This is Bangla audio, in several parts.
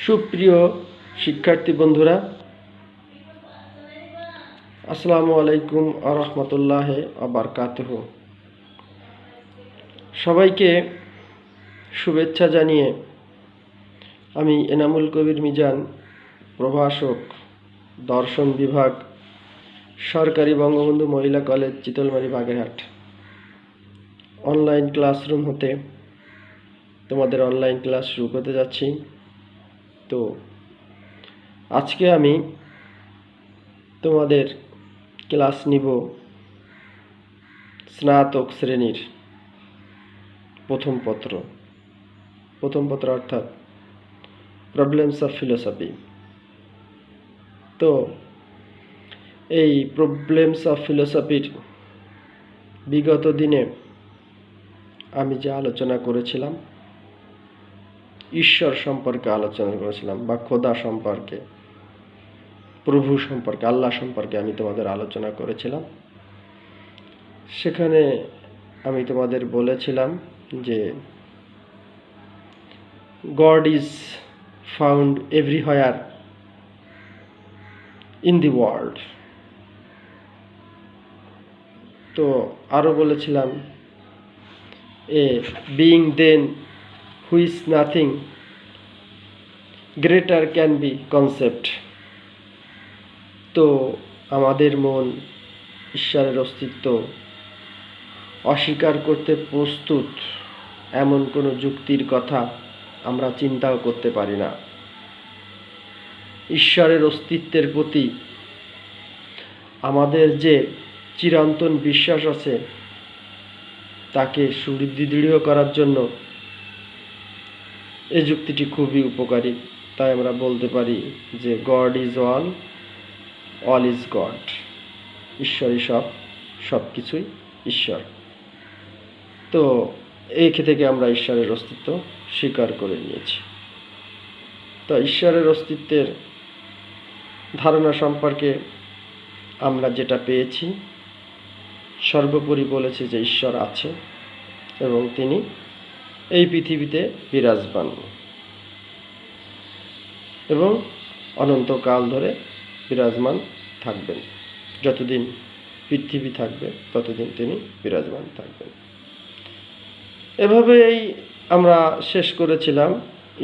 সুপ্রিয় শিক্ষার্থী বন্ধুরা, আসসালামু আলাইকুম ওয়া রাহমাতুল্লাহি ওয়া বারাকাতুহু। সবাইকে শুভেচ্ছা জানিয়ে আমি এনামুল কবির মিজান, প্রভাষক, দর্শন বিভাগ, সরকারি বঙ্গবন্ধু মহিলা কলেজ, চিতলমারী, বাগেরহাট, অনলাইন ক্লাসরুম হতে তোমাদের অনলাইন ক্লাস শুরু করতে যাচ্ছি। তো আজকে আমি তোমাদের ক্লাস নিব স্নাতক শ্রেণীর প্রথম পত্র অর্থাৎ প্রবলেমস অফ ফিলোসফি। তো এই প্রবলেমস অফ ফিলোসফির বিগত দিনে আমি যে আলোচনা করেছিলাম, ঈশ্বর সম্পর্কে আলোচনা করেছিলাম, বা খোদা সম্পর্কে, প্রভু সম্পর্কে, আল্লাহ সম্পর্কে আমি তোমাদের আলোচনা করেছিলাম। সেখানে আমি তোমাদের বলেছিলাম যে God is found everywhere in the world. তো আরও বলেছিলাম a being than which nothing greater can be concept. তো আমাদের মন ঈশ্বরের অস্তিত্ব অস্বীকার করতে প্রস্তুত এমন কোনো যুক্তির কথা আমরা চিন্তাও করতে পারি না। ঈশ্বরের অস্তিত্বের প্রতি আমাদের যে চিরন্তন বিশ্বাস আছে তাকে সুদৃঢ় করার জন্য এই যুক্তিটি খুবই উপকারী। তাই আমরা বলতে পারি যে God is all is god. ঈশ্বরই সব কিছুই ঈশ্বর। তো এই থেকে আমরা ঈশ্বরের অস্তিত্ব স্বীকার করে নিয়েছি। তো ঈশ্বরের অস্তিত্বের ধারণা সম্পর্কে আমরা যেটা পেয়েছি, সর্বোপরি বলেছে যে ঈশ্বর আছে এবং তিনি এই পৃথিবীতে বিরাজমান এবং অনন্তকাল ধরে বিরাজমান থাকবেন। যতদিন পৃথিবী থাকবে ততদিন তিনি বিরাজমান থাকবেন। এভাবেই আমরা শেষ করেছিলাম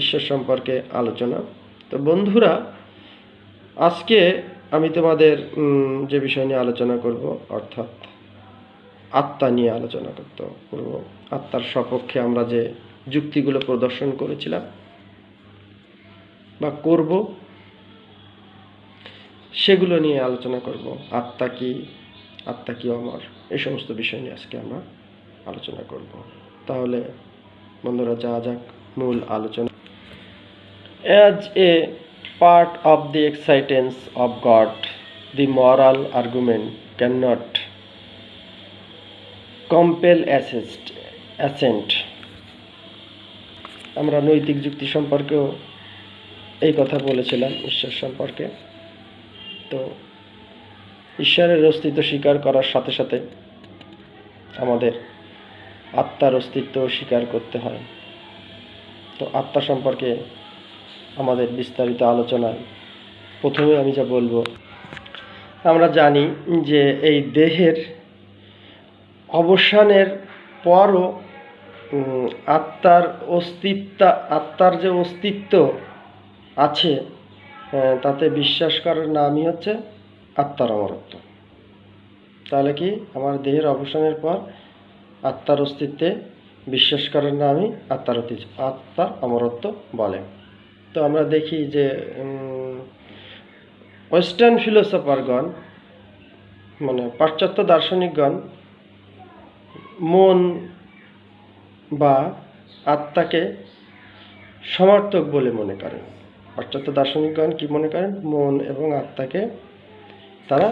ঈশ্বর সম্পর্কে আলোচনা। তো বন্ধুরা, আজকে আমি তোমাদের যে বিষয় নিয়ে আলোচনা করব, অর্থাৎ আত্মা নিয়ে আলোচনা করব। আত্মার সপক্ষে আমরা যে যুক্তিগুলো প্রদর্শন করেছিলাম বা করব, সেগুলো নিয়ে আলোচনা করব। আত্মা কি অমর, এই সমস্ত বিষয় নিয়ে আজকে আমরা আলোচনা করব। তাহলে বন্ধুরা, যাওয়া যাক মূল আলোচনা। As a part of the existence of God, the moral argument cannot compel assent. আমরা নৈতিক যুক্তি সম্পর্কেও এই কথা বলেছিলাম ঈশ্বর সম্পর্কে। তো ঈশ্বরের অস্তিত্ব স্বীকার করার সাথে সাথে আমাদের আত্মার অস্তিত্ব স্বীকার করতে হয়। তো আত্মা সম্পর্কে আমাদের বিস্তারিত আলোচনায় প্রথমে আমি যা বলবো, আমরা জানি যে এই দেহের অবসানের পরও আত্মার যে অস্তিত্ব আছে, তাতে বিশ্বাস করার নামই হচ্ছে আত্মার অমরত্ব। তাহলে কি, আমার দেহের অবসানের পর আত্মার অস্তিত্বে বিশ্বাস করার নামই আত্মার অমরত্ব বলে। তো আমরা দেখি যে ওয়েস্টার্ন ফিলোসফারগণ, মানে পাশ্চাত্য দার্শনিকগণ, মন বা আত্মাকে সমর্থক বলে মনে করেন। পাশ্চাত্য দার্শনিকগণ কি মনে করেন? মন এবং আত্মাকে তারা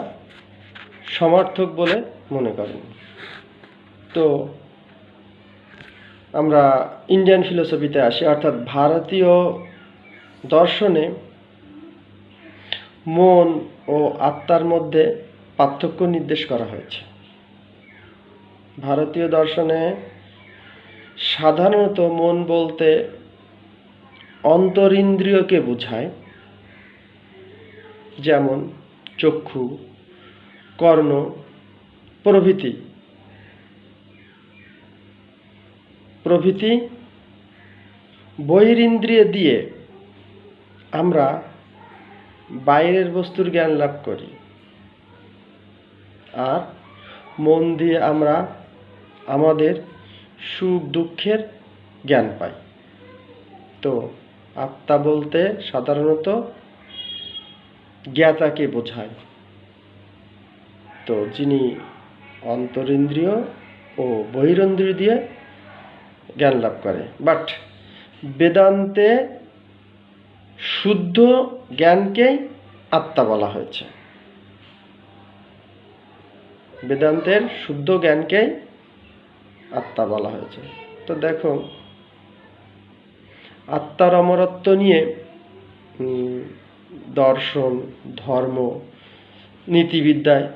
সমর্থক বলে মনে করেন। তো আমরা ইন্ডিয়ান ফিলোসফিতে আসি, অর্থাৎ ভারতীয় দর্শনে মন ও আত্মার মধ্যে পার্থক্য নির্দেশ করা হয়েছে। ভারতীয় দর্শনে সাধারণত মন বলতে অন্তরিন্দ্রিয়কে বোঝায়, যেমন চক্ষু, কর্ণ প্রভৃতি প্রভৃতি বহিরিন্দ্রিয় দিয়ে আমরা বাইরের বস্তুর জ্ঞান লাভ করি, আর মন দিয়ে আমরা আমাদের সুখ দুঃখের জ্ঞান পাই। তো আত্মা বলতে সাধারণত জ্ঞাতাকে বোঝায়, তো যিনি অন্তরিন্দ্রিয় ও বহিরিন্দ্রিয় দিয়ে জ্ঞান লাভ করে। বাট বেদান্তে শুদ্ধ জ্ঞানকেই আত্মা বলা হয়েছে। বেদান্তের শুদ্ধ জ্ঞানকেই আত্মা বলা হয়েছে। তো দেখো, আত্মার অমরত্ব নিয়ে দর্শন, ধর্ম, নীতিবিদ্যায়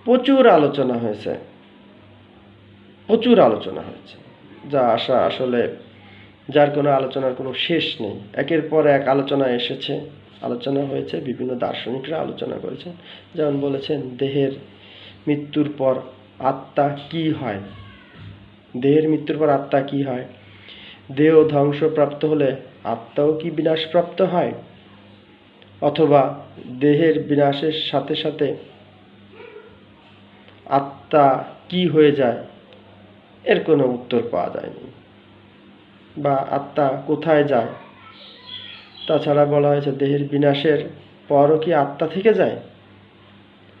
প্রচুর আলোচনা হয়েছে, যা আসলে যার কোনো আলোচনার কোনো শেষ নেই। একের পর এক আলোচনা হয়েছে, বিভিন্ন দার্শনিকরা আলোচনা করেছেন। যেমন বলেছেন, দেহের মৃত্যুর পর আত্মা কি হয়, দেহ ধ্বংসপ্রাপ্ত হলে আত্মাও কি বিনাশপ্রাপ্ত হয়, অথবা দেহের বিনাশের সাথে সাথে আত্মা কি হয়ে যায়, এর কোনো উত্তর পাওয়া যায়নি। বা আত্মা কোথায় যায়? তাছাড়া বলা হয়েছে, দেহের বিনাশের পরও কি আত্মা থেকে যায়,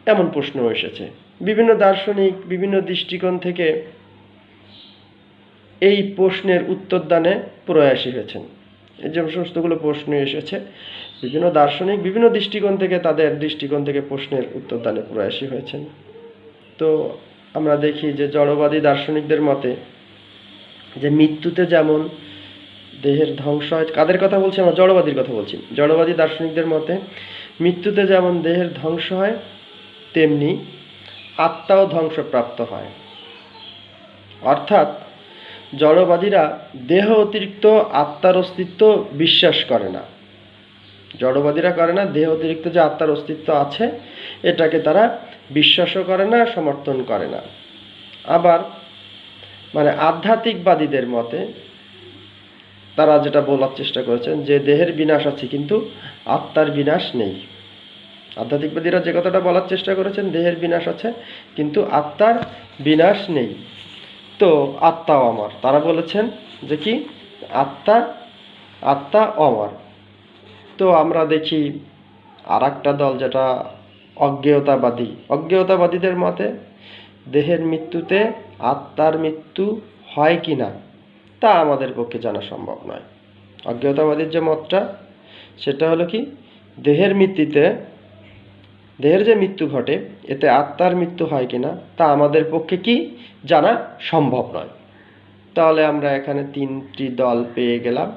এমন প্রশ্ন এসেছে। বিভিন্ন দার্শনিক বিভিন্ন দৃষ্টিকোণ থেকে এই প্রশ্নের উত্তরদানে প্রয়াসী হয়েছেন। এই যে সমস্তগুলো প্রশ্ন এসেছে, বিভিন্ন দার্শনিক বিভিন্ন দৃষ্টিকোণ থেকে তাদের দৃষ্টিকোণ থেকে প্রশ্নের উত্তরদানে প্রয়াসী হয়েছেন। তো আমরা দেখি যে জড়বাদী দার্শনিকদের মতে যে মৃত্যুতে যেমন দেহের ধ্বংস হয়, কাদের কথা বলছি? আমরা জড়বাদীর কথা বলছি। জড়বাদী দার্শনিকদের মতে মৃত্যুতে যেমন দেহের ধ্বংস হয়, তেমনি আত্মাও ধ্বংসপ্রাপ্ত হয়। অর্থাৎ জড়বাদীরা দেহ অতিরিক্ত আত্মার অস্তিত্ব বিশ্বাস করে না। জড়বাদীরা করে না, দেহ অতিরিক্ত যে আত্মার অস্তিত্ব আছে এটাকে তারা বিশ্বাসও করে না, সমর্থন করে না। আবার আধ্যাত্মিকবাদীদের মতে তারা যেটা বলার চেষ্টা করেছেন, যে দেহের বিনাশ আছে কিন্তু আত্মার বিনাশ নেই। আধ্যাত্মিকবাদীরা যে কথাটা বলার চেষ্টা করেছেন, দেহের বিনাশ আছে কিন্তু আত্মার বিনাশ নেই। তো আত্মাও অমর। তারা বলেছেন যে কি আত্মা অমর। তো আমরা দেখি আর একটা দল, যেটা অজ্ঞেয়তাবাদীদের মতে দেহের মৃত্যুতে আত্মার মৃত্যু হয় কি না তা আমাদের পক্ষে জানা সম্ভব নয়। অজ্ঞেয়তাবাদীর যে মতটা, সেটা হলো কি, দেহের যে মৃত্যু ঘটে এতে আত্মার মৃত্যু হয় কিনা তা আমাদের পক্ষে কি জানা সম্ভব নয়। তাহলে আমরা এখানে তিনটি দল পেয়ে গেলাম।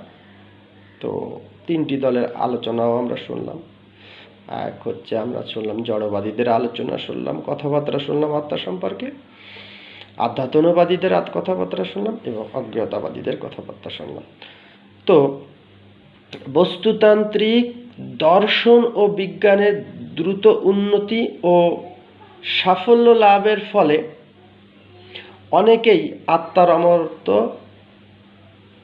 তো তিনটি দলের আলোচনাও আমরা শুনলাম। এক হচ্ছে আমরা শুনলাম জড়বাদীদের আলোচনা শুনলাম, কথাবার্তা শুনলাম আত্মা সম্পর্কে, আধ্যাত্মবাদীদের কথাবার্তা শুনলাম এবং অজ্ঞেয়তাবাদীদের কথাবার্তা শুনলাম। তো বস্তুতান্ত্রিক দর্শন ও বিজ্ঞানের দ্রুত উন্নতি ও সাফল্য লাভের ফলে অনেকেই আত্মার অমরত্ব,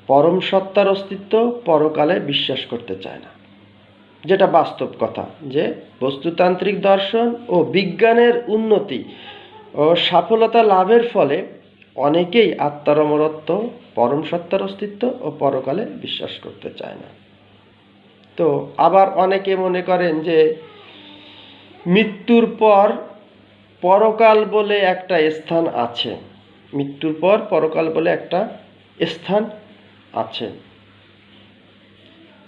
পরম সত্তার অস্তিত্ব পরকালে বিশ্বাস করতে চায় না। যেটা বাস্তব কথা, যে বস্তুতান্ত্রিক দর্শন ও বিজ্ঞানের উন্নতি ও সফলতা লাভের ফলে অনেকেই আত্মার অমরত্ব, পরম সত্তার অস্তিত্ব ও পরকালে বিশ্বাস করতে চায় না। তো আবার অনেকে মনে করেন যে মৃত্যুর পর পরকাল বলে একটা স্থান আছে, মৃত্যুর পর পরকাল বলে একটা স্থান আছে।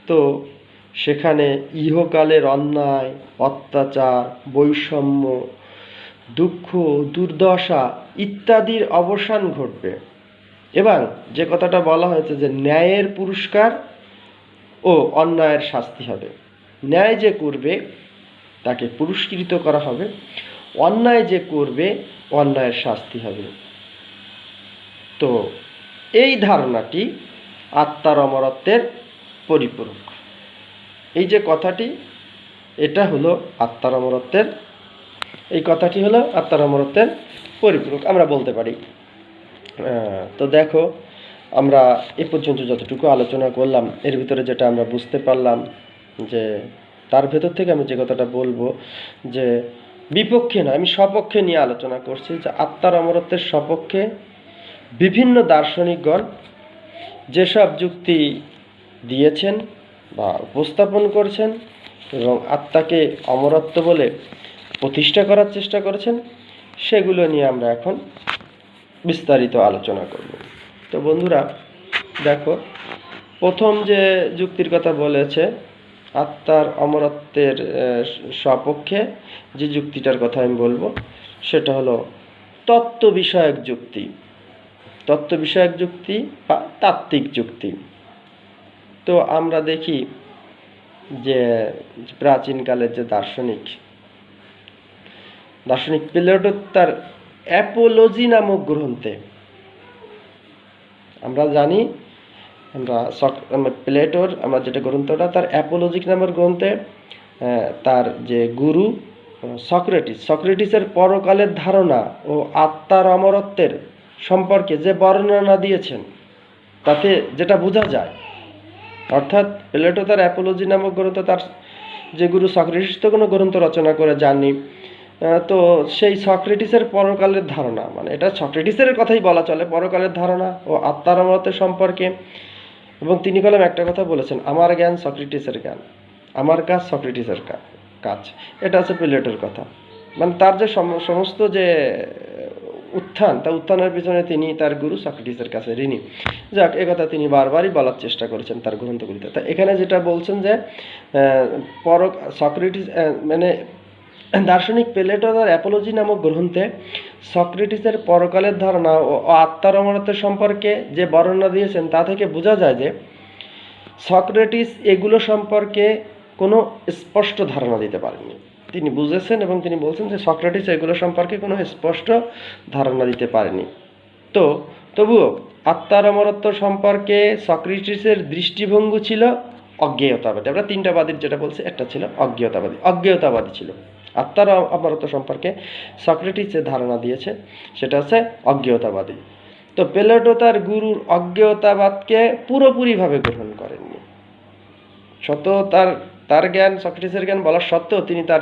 তো সেখানে ইহকালের অন্যায়, অত্যাচার, বৈষম্য, দুঃখ, দুর্দশা ইত্যাদির অবসান ঘটবে এবং যে কথাটা বলা হয়েছে যে ন্যায়ের পুরস্কার ও অন্যায়ের শাস্তি হবে। ন্যায় যে করবে তাকে পুরস্কৃত করা হবে, অন্যায় যে করবে অন্যায়ের শাস্তি হবে। তো এই ধারণাটি আত্মার অমরত্বের পরিপূরক। এই যে কথাটি, এটা হলো আত্মার অমরত্বের, এই কথাটি হলো আত্মার অমরত্বের পরিপূরক আমরা বলতে পারি। তো দেখো, আমরা এ পর্যন্ত যতটুকু আলোচনা করলাম, এর ভিতরে যেটা আমরা বুঝতে পারলাম, যে তার ভেতর থেকে আমি যে কথাটা বলবো, যে বিপক্ষে নয়, আমি সপক্ষে নিয়ে আলোচনা করছি, যে আত্মার অমরত্বের সপক্ষে বিভিন্ন দার্শনিকগণ যেসব যুক্তি দিয়েছেন বা উপস্থাপন করছেন এবং আত্মাকে অমরত্ব বলে প্রতিষ্ঠা করার চেষ্টা করেছেন, সেগুলো নিয়ে আমরা এখন বিস্তারিত আলোচনা করব। তো বন্ধুরা দেখো, প্রথম যে যুক্তির কথা বলেছে আত্মার অমরত্বের সপক্ষে, যে যুক্তিটার কথা আমি বলবো সেটা হলো তত্ত্ব বিষয়ক যুক্তি, তত্ত্ব বিষয়ক যুক্তি বা তাত্ত্বিক যুক্তি। তো আমরা দেখি যে প্রাচীনকালের যে দার্শনিক প্লেটো তার অ্যাপোলজি নামক গ্রন্থে, আমরা জানি, আমরা প্লেটোর আমরা যেটা গ্রন্থটা, তার অ্যাপোলজিক নামের গ্রন্থে তার যে গুরু সক্রেটিসের পরকালের ধারণা ও আত্মার অমরত্বের সম্পর্কে যে বর্ণনা দিয়েছেন, তাতে যেটা বোঝা যায়, অর্থাৎ প্লেটো তার অ্যাপোলজি নামক গ্রন্থ, তার যে গুরু সক্রেটিস তো কোনো গ্রন্থ রচনা করে যাননি, তো সেই সক্রেটিসের পরকালের ধারণা, মানে এটা সক্রেটিসের কথাই বলা চলে, পরকালের ধারণা ও আত্মার অমরত্বের সম্পর্কে। এবং তিনি কলম একটা কথা বলেছেন, আমার জ্ঞান সক্রেটিসের জ্ঞান, আমার কাজ সক্রেটিসের কাজ। এটা হচ্ছে প্লেটোর কথা। মানে তার যে সমস্ত যে উত্থান, তা উত্থানের পিছনে তিনি তার গুরু সক্রেটিসের কাছে ঋণী। যাক, একথা তিনি বারবারই বলার চেষ্টা করেছেন তার গ্রন্থগুলিতে। তা এখানে যেটা বলছেন যে সক্রেটিস মানে দার্শনিক প্লেটো তার অ্যাপোলজি নামক গ্রন্থে সক্রেটিসের পরকালের ধারণা ও আত্মার অমরত্বের সম্পর্কে যে বর্ণনা দিয়েছেন, তা থেকে বোঝা যায় যে সক্রেটিস এগুলো সম্পর্কে কোনো স্পষ্ট ধারণা দিতে পারেননি। তিনি বুঝেছেন এবং তিনি বলছেন যে সক্রেটিস এগুলো সম্পর্কে কোনো স্পষ্ট ধারণা দিতে পারেনি। তো তবুও আত্মার অমরত্ব সম্পর্কে সক্রেটিসের দৃষ্টিভঙ্গি ছিল অজ্ঞেয়তাবাদী। আমরা তিনটা বাদীর যেটা বলছি, একটা ছিল অজ্ঞেয়তাবাদী ছিল। আত্মার অমরত্ব সম্পর্কে সক্রেটিস যে ধারণা দিয়েছে সেটা হচ্ছে অজ্ঞেয়তাবাদী। তো প্লেটো তার গুরুর অজ্ঞেয়তাবাদকে পুরোপুরিভাবে গ্রহণ করেননি। সত্ত্বেও তার জ্ঞান, সক্রেটিসের জ্ঞান বলার সত্ত্বেও তিনি তার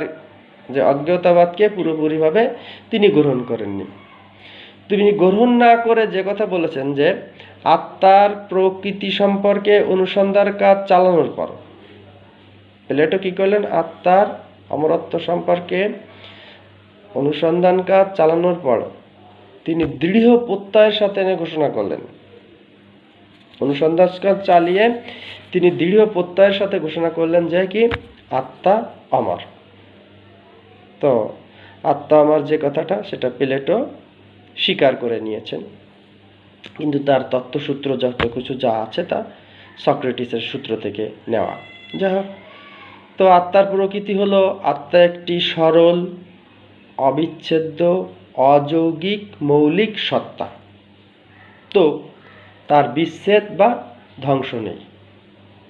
যে অজ্ঞেয়তাবাদকে পুরোপুরিভাবে তিনি গ্রহণ করেননি। তিনি গ্রহণ না করে যে কথা বলেছেন যে আত্মার প্রকৃতি সম্পর্কে অনুসন্ধান কাজ চালানোর পর, প্লেটো কি করলেন, আত্মার অমরত্ব সম্পর্কে অনুসন্ধান কাজ চালানোর পর তিনি দৃঢ় প্রত্যয়ের সাথে ঘোষণা করলেন, অনুসন্ধান কাজ চালিয়ে তিনি দৃঢ় প্রত্যয়ের সাথে ঘোষণা করলেন যে কি আত্মা অমর। তো আত্মা অমর যে কথাটা, সেটা প্লেটো স্বীকার করে নিয়েছেন, কিন্তু তার তত্ত্বসূত্র যত কিছু যা আছে তা সক্রেটিসের সূত্র থেকে নেওয়া। যাই হোক, তো আত্মার প্রকৃতি হলো আত্মা একটি সরল, অবিচ্ছেদ্য, অযৌগিক, মৌলিক সত্তা। তো তার বিচ্ছেদ বা ধ্বংস নেই,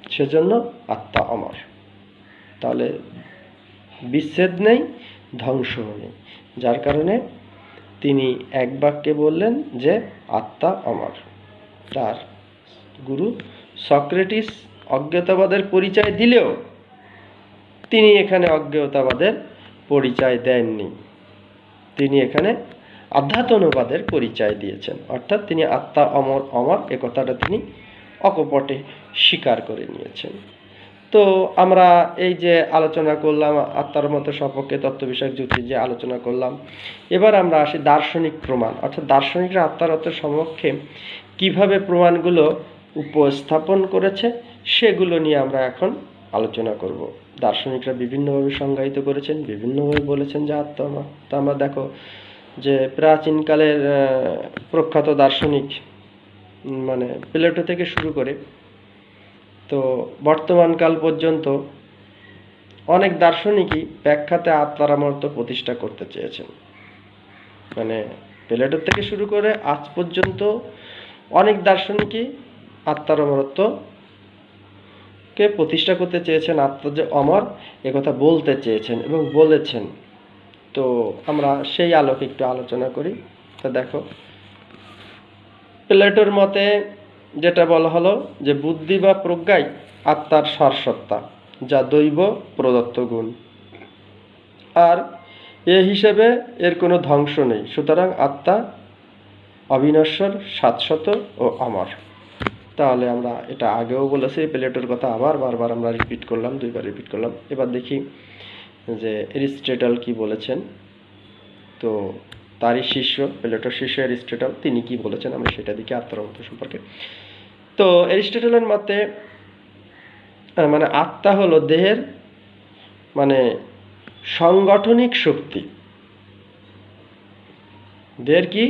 সেজন্য আত্মা অমর। তাহলে বিচ্ছেদ নেই, ধ্বংসও নেই, যার কারণে তিনি এক বাক্যে বললেন যে আত্মা অমর। তার গুরু সক্রেটিস অজ্ঞেয়তাবাদের পরিচয় দিলেও তিনি এখানে অজ্ঞেয়তাবাদের পরিচয় দেননি, তিনি এখানে আধ্যাত্মবাদের পরিচয় দিয়েছেন। অর্থাৎ তিনি আত্মা অমর এ কথাটা তিনি অকপটে স্বীকার করে নিয়েছেন। তো আমরা এই যে আলোচনা করলাম আত্মার মতো সপক্ষে তত্ত্ব বিষয়ক যুক্তি যে আলোচনা করলাম, এবার আমরা আসি দার্শনিক প্রমাণ, অর্থাৎ দার্শনিকরা আত্মার অর্থের সমক্ষে কিভাবে প্রমাণগুলো উপস্থাপন করেছে সেগুলো নিয়ে আমরা এখন আলোচনা করব। দার্শনিকরা বিভিন্নভাবে সংজ্ঞায়িত করেছেন, বিভিন্নভাবে বলেছেন যে আত্মা অমর। তা আমরা দেখো যে প্রাচীনকালের প্রখ্যাত দার্শনিক, মানে প্লেটো থেকে শুরু করে তো বর্তমানকাল পর্যন্ত অনেক দার্শনিকই ব্যাখ্যাতে আত্মার অমরত্ব প্রতিষ্ঠা করতে চেয়েছেন। মানে প্লেটো থেকে শুরু করে আজ পর্যন্ত অনেক দার্শনিকই আত্মার অমরত্ব কে প্রতিষ্ঠা করতে চেয়েছেন, আত্মা যে অমর একথা বলতে চেয়েছেন এবং বলেছেন। তো আমরা সেই আলোকে একটু আলোচনা করি। তো দেখো, প্লেটোর মতে যেটা বলা হলো যে বুদ্ধি বা প্রজ্ঞাই আত্মার সারসত্তা, যা দৈব প্রদত্ত গুণ, আর এ হিসেবে এর কোনো ধ্বংস নেই। সুতরাং আত্মা অবিনশ্বর, শাশ্বত ও অমর। তাহলে আমরা এটা আগেও বলেছি, প্লেটোর কথা আবার বারবার আমরা রিপিট করলাম, 2বার রিপিট করলাম। এবার দেখি যে এরিস্টটল কি বলেছেন। তো তারই শিষ্য, প্লেটোর শিষ্য এরিস্টটল, তিনি কি বলেছেন আমরা সেটা দেখি আত্মার মত সম্পর্কে। তো এরিস্টটলের মতে মানে আত্মা হলো দেহের মানে সাংগঠনিক শক্তি। দেহের কি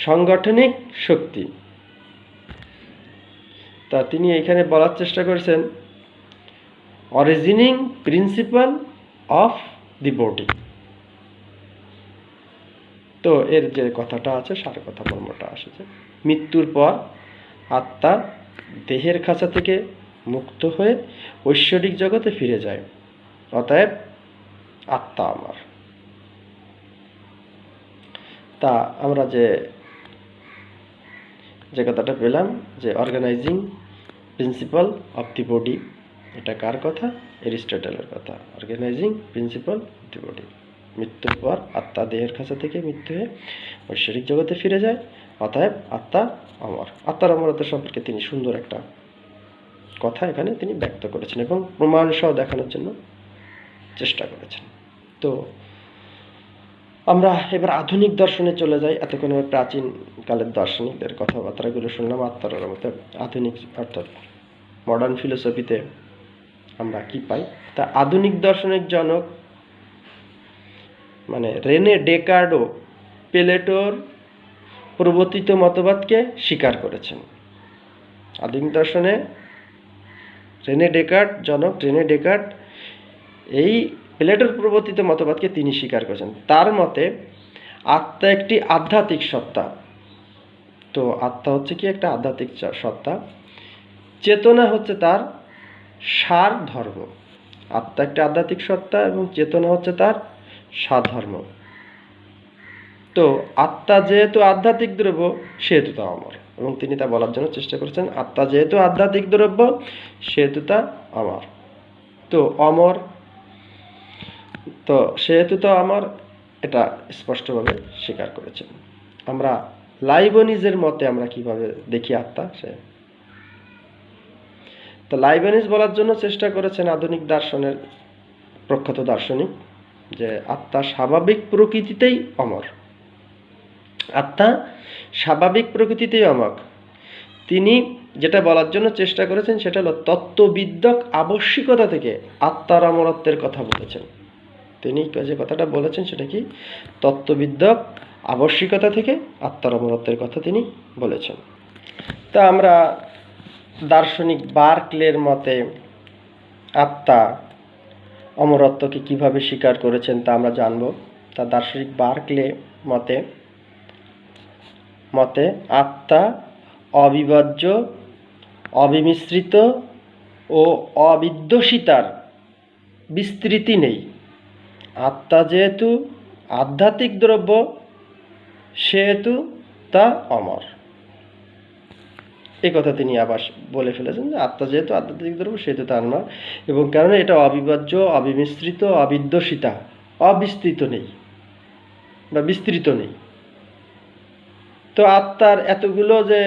সাংগঠনিক শক্তি। তা তিনি এখানে বলার চেষ্টা করেছেন অরিজিনিং প্রিন্সিপাল অফ দি বডি। তো এর যে কথাটা আছে, সার কথা মর্মটা আসছে, মৃত্যুর পর আত্মা দেহের খাঁচা থেকে মুক্ত হয়ে ঐশ্বরিক জগতে ফিরে যায়। অতএব আত্মা আমার। তা আমরা যে কথাটা পেলাম যে organising principle of the body, এটা কার কথা? এরিস্টটলের কথা। Organising principle of the body, মৃত্যুর পর আত্মা দেহের খাঁচা থেকে মৃত্যু হয়ে ঐশ্বরিক জগতে ফিরে যায়। অতএব আত্মা অমর। আত্মার অমরত্ব সম্পর্কে তিনি সুন্দর একটা কথা এখানে তিনি ব্যক্ত করেছেন এবং প্রমাণ সহ দেখানোর জন্য চেষ্টা করেছেন। তো আমরা এবার আধুনিক দর্শনে চলে যাই। এতক্ষণ প্রাচীন কালের দার্শনিকদের কথাবার্তাগুলো শুনলাম আত্মার মতে। আধুনিক অর্থাৎ মডার্ন ফিলোসফিতে আমরা কি পাই? তা আধুনিক দর্শনের জনক মানে রেনে ডেকার্ডও প্লেটোর প্রবর্তিত মতবাদকে স্বীকার করেছেন। আধুনিক দর্শনে রেনে ডেকার্ড এই প্লেটোর প্রবর্তিত মতবাদকে তিনি স্বীকার করেছেন। তার মতে আত্মা একটি আধ্যাত্মিক সত্তা। তো আত্মা হচ্ছে কি? একটা আধ্যাত্মিক সত্তা। চেতনা হচ্ছে তার সার ধর্ম। আত্মা একটা আধ্যাত্মিক সত্তা এবং চেতনা হচ্ছে তার সারধর্ম। তো আত্মা যেহেতু আধ্যাত্মিক দ্রব্য সেহেতু তা অমর, এবং তিনি তা বলার জন্য চেষ্টা করেছেন আত্মা যেহেতু আধ্যাত্মিক দ্রব্য সেহেতু তা অমর। তো অমর, তো সেহেতু তো আমার এটা স্পষ্টভাবে স্বীকার করেছেন। আমরা লাইবনিজের মতে আমরা কিভাবে দেখি আত্মা, তো লাইবনিজ বলার জন্য চেষ্টা করেছেন আধুনিক দর্শনের প্রখ্যাত দার্শনিক যে আত্মা স্বাভাবিক প্রকৃতিতেই অমর। আত্মা স্বাভাবিক প্রকৃতিতেই অমর। তিনি যেটা বলার জন্য চেষ্টা করেছেন সেটা হলো তত্ত্ববিদ্যক আবশ্যিকতা থেকে আত্মার অমরত্বের কথা বলেছেন। তিনি যে কথাটা বলেছেন সেটা কি? তত্ত্ববিদ্যক আবশ্যিকতা থেকে আত্মার অমরত্বের কথা তিনি বলেছেন। তা আমরা দার্শনিক বার্কলের মতে আত্মা অমরত্বকে কিভাবে স্বীকার করেছেন তা আমরা জানব। তা দার্শনিক বার্কলে মতে আত্মা অবিভাজ্য, অবিমিশ্রিত ও অবিদ্বেষিতার বিস্তৃতি নেই। আত্মা যেহেতু আধ্যাত্মিক দ্রব্য সেহেতু তা অমর। এই কথা তিনি আবার বলে ফেলেছেন যে আত্মা যেহেতু আধ্যাত্মিক দ্রব্য সেহেতু তা অমর, এবং কারণ এটা অবিভাজ্য, অবিমিশ্রিত, অবিদ্বেষিতা, অবিস্তৃত নেই বা বিস্তৃত নেই। তো আত্মার এতগুলো যে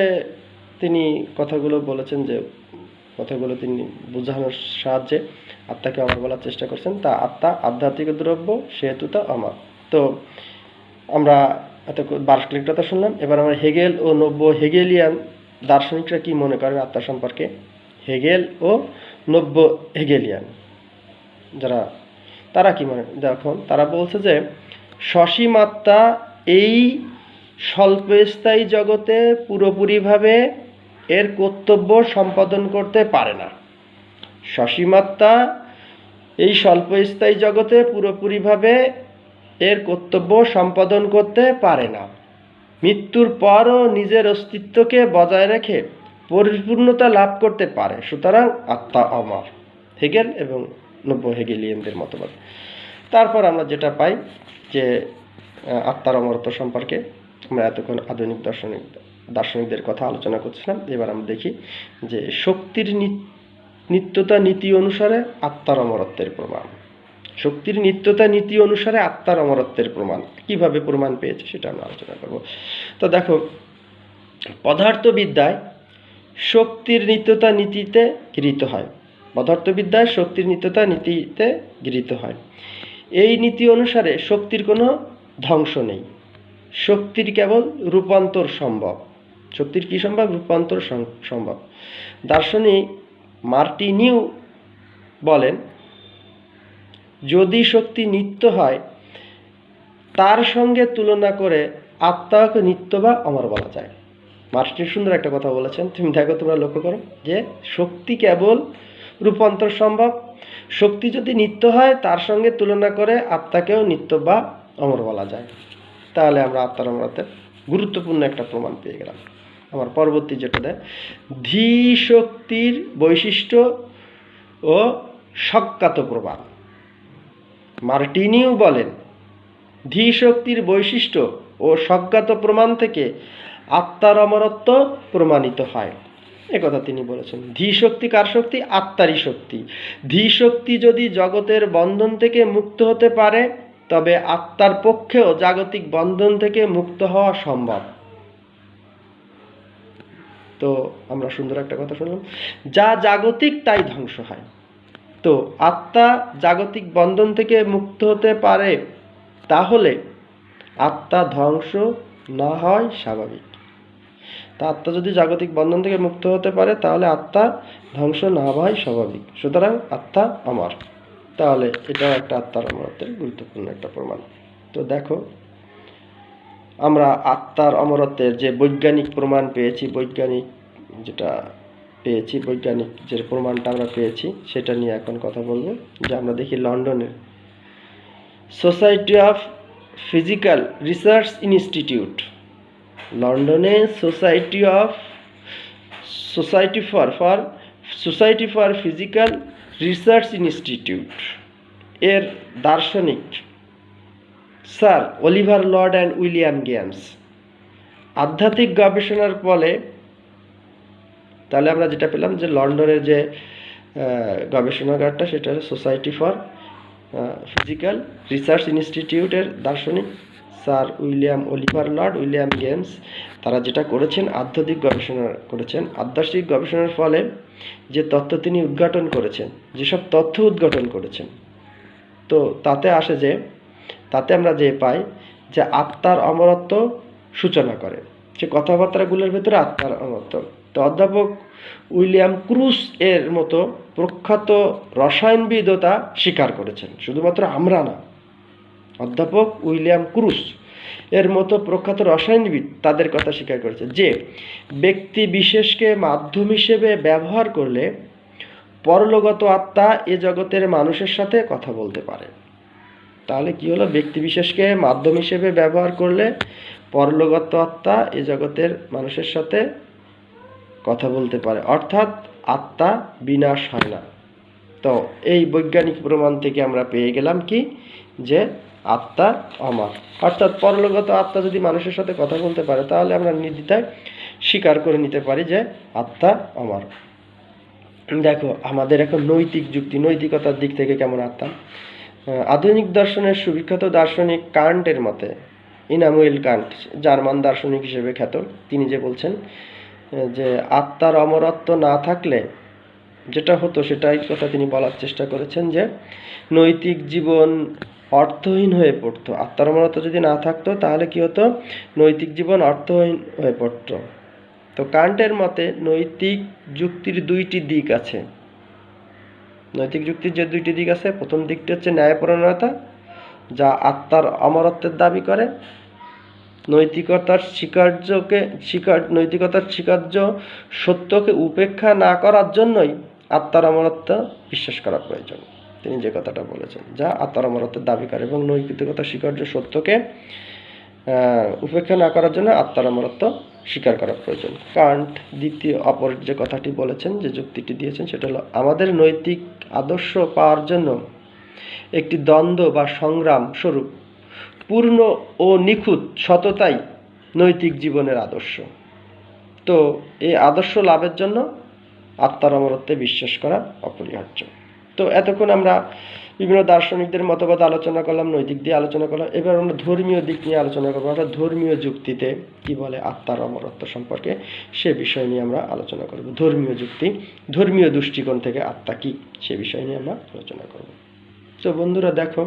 তিনি কথাগুলো বলেছেন, যে কথাগুলো তিনি বোঝানোর সাহায্যে আত্মাকে অমর বলার চেষ্টা করছেন। তা আত্মা আধ্যাত্মিক দ্রব্য সেহেতু তা অমর। তো আমরা এত বার্কলের কথা শুনলাম। এবার আমরা হেগেল ও নব্য হেগেলিয়ান দার্শনিকরা কি মনে করেন আত্মা সম্পর্কে। হেগেল ও নব্য হেগেলিয়ান যারা, তারা কি মনে দেখুন, তারা বলছে যে সসীম আত্মা এই স্বল্পস্থায়ী জগতে পুরোপুরিভাবে এর কর্তব্য সম্পাদন করতে পারে না। সসীম আত্মা এই স্বল্পস্থায়ী জগতে পুরোপুরিভাবে এর কর্তব্য সম্পাদন করতে পারে না। মৃত্যুর পরও নিজের অস্তিত্বকে বজায় রেখে পরিপূর্ণতা লাভ করতে পারে। সুতরাং আত্মা অমর, হেগেল এবং নব্য হেগেলিয়ানদের মতবাদ। তারপর আমরা যেটা পাই যে আত্মার অমরত্ব সম্পর্কে আমরা এতক্ষণ আধুনিক দার্শনিকদের কথা আলোচনা করছিলাম। এবার আমরা দেখি যে শক্তির নিত্যতা নীতি অনুসারে আত্মার অমরত্বের প্রমাণ। শক্তির নিত্যতা নীতি অনুসারে আত্মার অমরত্বের প্রমাণ কিভাবে প্রমাণ পেয়েছে সেটা আমরা আলোচনা করব। তো দেখো, পদার্থবিদ্যায় শক্তির নিত্যতা নীতিতে গৃহীত হয়। পদার্থবিদ্যায় শক্তির নিত্যতা নীতিতে গৃহীত হয়। এই নীতি অনুসারে শক্তির কোনো ধ্বংস নেই, শক্তির কেবল রূপান্তর সম্ভব। শক্তির কি সম্ভব? রূপান্তর সম্ভব। দার্শনিক মার্টিনিউ বলেন, যদি শক্তি নিত্য হয় তার সঙ্গে তুলনা করে আত্মাকে নিত্য বা অমর বলা যায়। মার্টিন সুন্দর একটা কথা বলেছেন, তুমি দেখো, তোমরা লক্ষ্য করো যে শক্তি কেবল রূপান্তর সম্ভব। শক্তি যদি নিত্য হয় তার সঙ্গে তুলনা করে আত্মাকেও নিত্য বা অমর বলা যায়। তাহলে আমরা আত্মার অমরত্বের গুরুত্বপূর্ণ একটা প্রমাণ পেয়ে গেলাম। আমার পরবর্তী যেটা দেয়, ধী শক্তির বৈশিষ্ট্য ও সজ্ঞাত প্রমাণ। মার্টিনিউ বলেন, ধী শক্তির বৈশিষ্ট্য ও সজ্ঞাত প্রমাণ থেকে আত্মার অমরত্ব প্রমাণিত হয়। একথা তিনি বলেছেন। ধী শক্তি কার শক্তি? আত্মারই শক্তি। ধী শক্তি যদি জগতের বন্ধন থেকে মুক্ত হতে পারে তবে আত্মার পক্ষেও জাগতিক বন্ধন থেকে মুক্ত হওয়া সম্ভব। তো আমরা সুন্দর একটা কথা শুনলাম, যা জাগতিক তাই ধ্বংস হয়। তো আত্মা জাগতিক বন্ধন থেকে মুক্ত হতে পারে, তাহলে আত্মা ধ্বংস না হয় স্বাভাবিক। তা আত্মা যদি জাগতিক বন্ধন থেকে মুক্ত হতে পারে তাহলে আত্মা ধ্বংস না হয় স্বাভাবিক। সুতরাং আত্মা অমর। তাহলে এটাও একটা আত্মার অমরত্বের গুরুত্বপূর্ণ একটা প্রমাণ। তো দেখো, আমরা আত্মার অমরত্বের যে বৈজ্ঞানিক প্রমাণ পেয়েছি, বৈজ্ঞানিক যে প্রমাণটা আমরা পেয়েছি সেটা নিয়ে এখন কথা বলবো। যে আমরা দেখি লন্ডনের society of physical research institute, লন্ডনে society for physical research institute এর দার্শনিক sir Oliver Lodge and William James আধ্যাত্মিক গবেষণার ফলে, তাহলে আমরা যেটা পেলাম যে লন্ডনের যে গবেষণাগারটা সেটা সোসাইটি ফর ফিজিক্যাল রিসার্চ ইনস্টিটিউটের দার্শনিক sir Oliver Lord William games তারা যেটা করেছেন, আধ্যাত্মিক গবেষণা করেছেন। আধ্যাত্মিক গবেষণার ফলে যে তত্ত্ব তিনি উদ্ঘাটন করেছেন, যেসব তথ্য উদ্ঘাটন করেছেন, তো তাতে আমরা যে পাই যে আত্মার অমরত্ব সূচনা করে। সে কথাবার্তাগুলোর ভেতরে আত্মার অমরত্ব। তো অধ্যাপক উইলিয়াম ক্রুস এর মতো প্রখ্যাত রসায়নবিদও তা স্বীকার করেছেন। শুধুমাত্র আমরা না, অধ্যাপক উইলিয়াম ক্রুস এর মতো প্রখ্যাত রসায়নবিদ তাদের কথা স্বীকার করেছে যে ব্যক্তি বিশেষকে মাধ্যম হিসেবে ব্যবহার করলে পরলোকগত আত্মা এ জগতের মানুষের সাথে কথা বলতে পারে। তাহলে কি হলো? ব্যক্তি বিশেষকে মাধ্যম হিসেবে ব্যবহার করলে পরলোকগত আত্মা এ জগতের মানুষের সাথে কথা বলতে পারে, অর্থাৎ আত্মা বিনাশ হয় না। তো এই বৈজ্ঞানিক প্রমাণ থেকে আমরা পেয়ে গেলাম কি, যে আত্মা অমর। অর্থাৎ পরলোকগত আত্মা যদি মানুষের সাথে কথা বলতে পারে তাহলে আমরা নির্দ্বিধায় স্বীকার করে নিতে পারি যে আত্মা অমর। দেখো, আমাদের এখন নৈতিকতার দিক থেকে কেমন আত্মা। আধুনিক দর্শনের সুবিখ্যাত দার্শনিক কান্টের মতে, ইমানুয়েল কান্ট জার্মান দার্শনিক হিসেবে খ্যাত, তিনি যে বলছেন যে আত্মার অমরত্ব না থাকলে যেটা হতো সেটাই কথা তিনি বলার চেষ্টা করেছেন, যে নৈতিক জীবন অর্থহীন হয়ে পড়তো। আত্মার অমরত্ব যদি না থাকতো তাহলে কি হতো? নৈতিক জীবন অর্থহীন হয়ে পড়তো। তো কান্টের মতে নৈতিক যুক্তির দুইটি দিক আছে। নৈতিক যুক্তির যে দুইটি দিক আছে, প্রথম দিকটি হচ্ছে ন্যায়পরায়ণতা, যা আত্মার অমরত্বের দাবি করে। নৈতিকতার স্বীকার্য সত্যকে উপেক্ষা না করার জন্যই আত্মার অমরত্ব বিশ্বাস করা প্রয়োজন। তিনি যে কথাটা বলেছেন, যা আত্মার অমরত্বের দাবি করে, এবং নৈতিকতার স্বীকার্য সত্যকে উপেক্ষা না করার জন্য আত্মার অমরত্ব স্বীকার করা প্রয়োজন। কান্ট দ্বিতীয় অপর যে কথাটি বলেছেন, যে যুক্তিটি দিয়েছেন, সেটা হলো আমাদের নৈতিক আদর্শ পাওয়ার জন্য একটি দ্বন্দ্ব বা সংগ্রাম স্বরূপ পূর্ণ ও নিখুঁত সততাই নৈতিক জীবনের আদর্শ। তো এই আদর্শ লাভের জন্য আত্মার অমরত্বে বিশ্বাস করা অপরিহার্য। তো এতক্ষণ আমরা বিভিন্ন দার্শনিকদের মতবাদ আলোচনা করলাম, নৈতিক দিয়ে আলোচনা করলাম। এবার আমরা ধর্মীয় দিক নিয়ে আলোচনা করবো। অর্থাৎ ধর্মীয় যুক্তিতে কি বলে আত্মার অমরত্ব সম্পর্কে, সে বিষয় নিয়ে আমরা আলোচনা করব। ধর্মীয় যুক্তি, ধর্মীয় দৃষ্টিকোণ থেকে আত্মা কি, সে বিষয় নিয়ে আমরা আলোচনা করব। তো বন্ধুরা দেখো,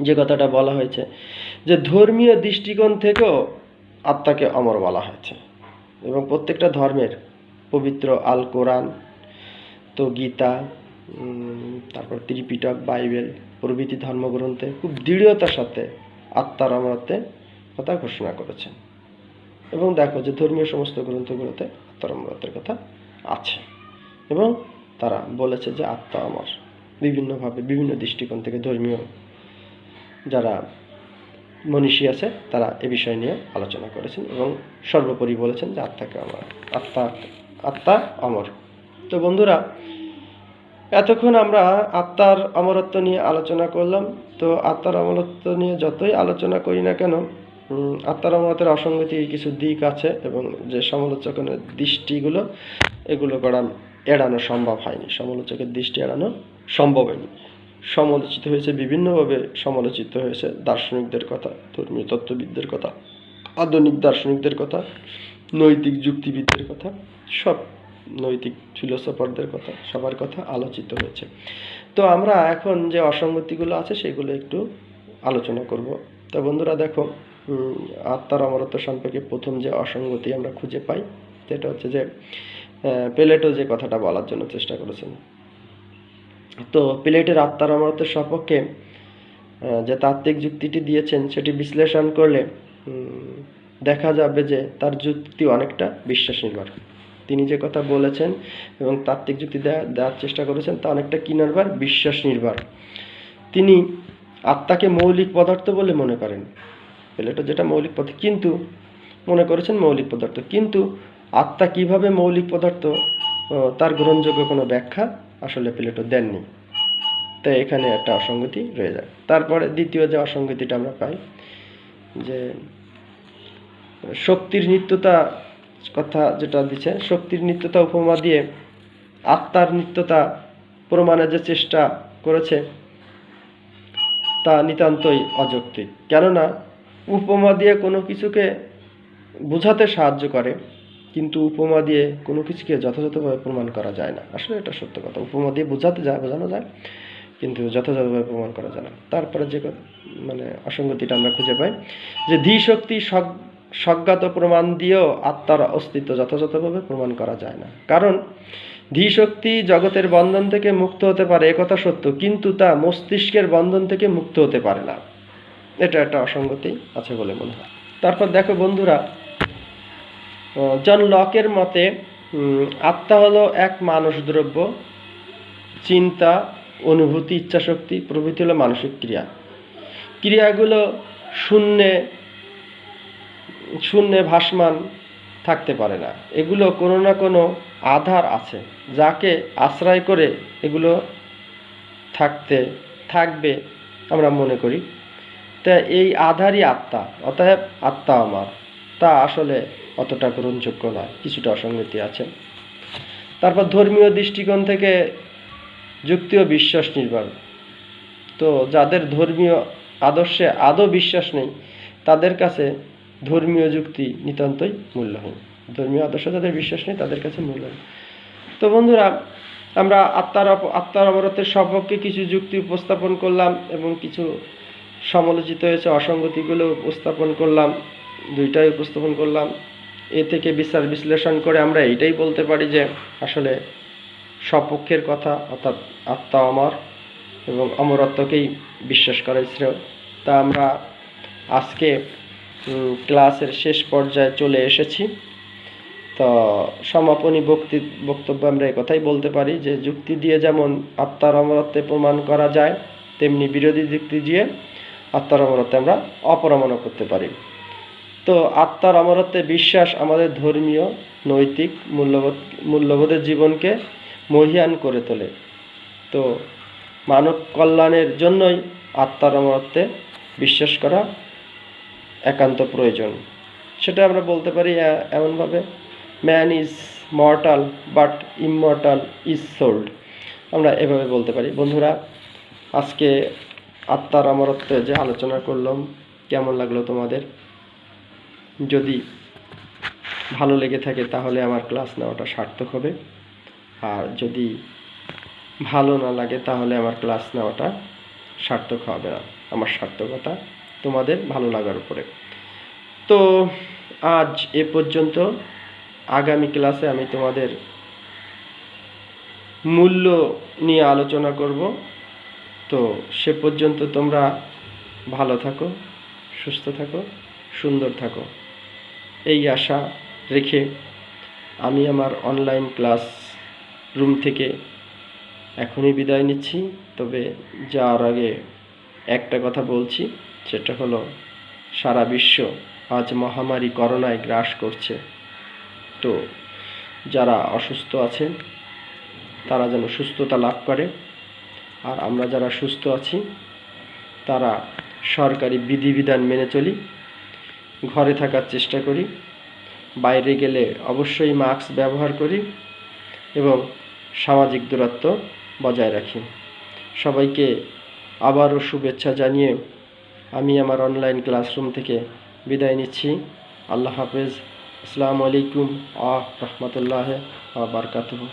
যে কথাটা বলা হয়েছে যে ধর্মীয় দৃষ্টিকোণ থেকেও আত্মাকে অমর বলা হয়েছে, এবং প্রত্যেকটা ধর্মের পবিত্র আল কোরআন, তো গীতা, তারপর ত্রিপিটক, বাইবেল প্রভৃতি ধর্মগ্রন্থে খুব দৃঢ়তার সাথে আত্মার অমরত্বের কথা ঘোষণা করেছেন। এবং দেখো যে ধর্মীয় সমস্ত গ্রন্থগুলোতে আত্মার অমরত্বের কথা আছে, এবং তারা বলেছে যে আত্মা অমর। বিভিন্নভাবে বিভিন্ন দৃষ্টিকোণ থেকে ধর্মীয় যারা মনীষী আছে তারা এ বিষয় নিয়ে আলোচনা করেছেন, এবং সর্বোপরি বলেছেন যে আত্মাকে অমর, আত্মা অমর। তো বন্ধুরা, এতক্ষণ আমরা আত্মার অমরত্ব নিয়ে আলোচনা করলাম। তো আত্মার অমরত্ব নিয়ে যতই আলোচনা করি না কেন, আত্মার অমরত্বের অসঙ্গতি কিছু দিক আছে, এবং যে সমালোচকের দৃষ্টিগুলো, এগুলো এড়ানো সম্ভব হয়নি। সমালোচকের দৃষ্টি এড়ানো সম্ভব হয়নি। সমালোচিত হয়েছে, বিভিন্নভাবে সমালোচিত হয়েছে দার্শনিকদের কথা, ধর্মীয় তত্ত্ববিদদের কথা, আধুনিক দার্শনিকদের কথা, নৈতিক যুক্তিবিদদের কথা, সব নৈতিক ফিলোসফারদের কথা, সবার কথা আলোচিত হয়েছে। তো আমরা এখন যে অসঙ্গতিগুলো আছে সেগুলো একটু আলোচনা করব। তো বন্ধুরা দেখো, আত্মার অমরত্ব সম্পর্কে প্রথম যে অসঙ্গতি আমরা খুঁজে পাই, সেটা হচ্ছে যে প্লেটো যে কথাটা বলার জন্য চেষ্টা করেছেন। তো প্লেটের আত্মার অমরত্বের সপক্ষে যে তাত্ত্বিক যুক্তিটি দিয়েছেন, সেটি বিশ্লেষণ করলে দেখা যাবে যে তার যুক্তি অনেকটা বিশ্বাস নির্ভর। তিনি যে কথা বলেছেন এবং তাত্ত্বিক যুক্তি দেওয়ার চেষ্টা করেছেন, তা অনেকটা কি নির্ভর? বিশ্বাস নির্ভর। তিনি আত্মাকে মৌলিক পদার্থ বলে মনে করেন। প্লেটো যেটা মৌলিক পদার্থ কিন্তু মনে করেছেন মৌলিক পদার্থ, কিন্তু আত্মা কিভাবে মৌলিক পদার্থ, তার গ্রহণযোগ্য কোনো ব্যাখ্যা আসলে প্লেটো দেননি। তাই এখানে একটা অসঙ্গতি রয়ে যায়। তারপরে দ্বিতীয় যে অসঙ্গতিটা আমরা পাই, যে শক্তির নিত্যতা কথা যেটা দিচ্ছে, শক্তির নিত্যতা উপমা দিয়ে আত্মার নিত্যতা প্রমাণের যে চেষ্টা করেছে তা নিতান্তই অযৌক্তিক। কেননা উপমা দিয়ে কোনো কিছুকে বোঝাতে সাহায্য করে, কিন্তু উপমা দিয়ে কোনো কিছুকে যথাযথভাবে প্রমাণ করা যায় না। আসলে এটা সত্য কথা, উপমা দিয়ে বোঝানো যায়, কিন্তু যথাযথভাবে প্রমাণ করা যায় না। তারপরে যে অসঙ্গতিটা আমরা খুঁজে পাই, যে ধীশক্তি স্বজ্ঞাত প্রমাণ দিয়েও আত্মার অস্তিত্ব যথাযথভাবে প্রমাণ করা যায় না। কারণ ধীশক্তি জগতের বন্ধন থেকে মুক্ত হতে পারে, একথা সত্য, কিন্তু তা মস্তিষ্কের বন্ধন থেকে মুক্ত হতে পারে না। এটা একটা অসঙ্গতি আছে বলে মনে হয়। তারপর দেখো বন্ধুরা, জন লকের মতে আত্মা হলো এক মানস দ্রব্য, চিন্তা, অনুভূতি, ইচ্ছাশক্তি প্রভৃতি হলো মানসিক ক্রিয়াগুলো শূন্যে ভাসমান থাকতে পারে না। এগুলো কোনো না কোনো আধার আছে, যাকে আশ্রয় করে এগুলো থাকবে আমরা মনে করি। তা এই আধারই আত্মা, অতএব আত্মা আমার, তা আসলে অতটা গ্রহণযোগ্য নয়, কিছুটা অসঙ্গতি আছে। তারপর ধর্মীয় দৃষ্টিকোণ থেকে যুক্তি ও বিশ্বাস নির্ভর। তো যাদের ধর্মীয় আদর্শে আদৌ বিশ্বাস নেই, তাদের কাছে ধর্মীয় যুক্তি নিতান্তই মূল্যহীন। ধর্মীয় আদর্শে যাদের বিশ্বাস নেই, তাদের কাছে মূল্যহীন। তো বন্ধুরা, আমরা আত্মার অমরত্বের সপক্ষে কিছু যুক্তি উপস্থাপন করলাম, এবং কিছু সমালোচিত হয়েছে অসঙ্গতিগুলো উপস্থাপন করলাম, দুইটাই উপস্থাপন করলাম। এ থেকে বিশ্লেষণ করে আমরা এইটাই বলতে পারি যে আসলে সপক্ষের কথা, অর্থাৎ আত্মা অমর এবং অমরত্বকেই বিশ্বাস করা শ্রেয়। তা আমরা আজকে ক্লাসের শেষ পর্যায়ে চলে এসেছি। তো সমাপনী বক্তব্য আমরা একথাই বলতে পারি যে যুক্তি দিয়ে যেমন আত্মার অমরত্বে প্রমাণ করা যায়, তেমনি বিরোধী যুক্তি দিয়ে আত্মার অমরত্বে আমরা অপ্রমাণও করতে পারি। তো আত্মার অমরত্বে বিশ্বাস আমাদের ধর্মীয় নৈতিক মূল্যবোধের জীবনকে মহীয়ান করে তোলে। তো মানব কল্যাণের জন্যই আত্মার অমরত্বে বিশ্বাস করা একান্ত প্রয়োজন। সেটা আমরা বলতে পারি এমনভাবে, man is mortal but immortal is sold. আমরা এভাবে বলতে পারি। বন্ধুরা, আজকে আত্মার অমরত্বে যে আলোচনা করলাম, কেমন লাগলো তোমাদের? যদি ভালো লেগে থাকে তাহলে আমার ক্লাস নেওয়াটা সার্থক হবে, আর যদি ভালো না লাগে তাহলে আমার ক্লাস নেওয়াটা সার্থক হবে না। আমার সার্থকতা তোমাদের ভালো লাগার উপরে। তো আজ এ পর্যন্ত। আগামী ক্লাসে আমি তোমাদের মূল্য নিয়ে আলোচনা করব। তো সে পর্যন্ত তোমরা ভালো থাকো, সুস্থ থাকো, সুন্দর থাকো, এই আশা রেখে আমি আমার অনলাইন ক্লাস রুম থেকে এখনই বিদায় নিচ্ছি। তবে যাওয়ার আগে একটা কথা বলছি, সেটা হলো সারা বিশ্ব আজ মহামারী করোনায় গ্রাস করছে। তো যারা অসুস্থ আছেন তারা যেন সুস্থতা লাভ করে, আর আমরা যারা সুস্থ আছি তারা সরকারি বিধিবিধান মেনে চলি, ঘরে থাকার চেষ্টা করি, বাইরে গেলে অবশ্যই মাস্ক ব্যবহার করি এবং সামাজিক দূরত্ব বজায় রাখি। সবাইকে আবারও শুভেচ্ছা জানিয়ে আমি আমার অনলাইন ক্লাসরুম থেকে বিদায় নিচ্ছি। আল্লাহ হাফেজ। আসসালামু আলাইকুম ওয়া রাহমাতুল্লাহি ওয়া বারাকাতুহু।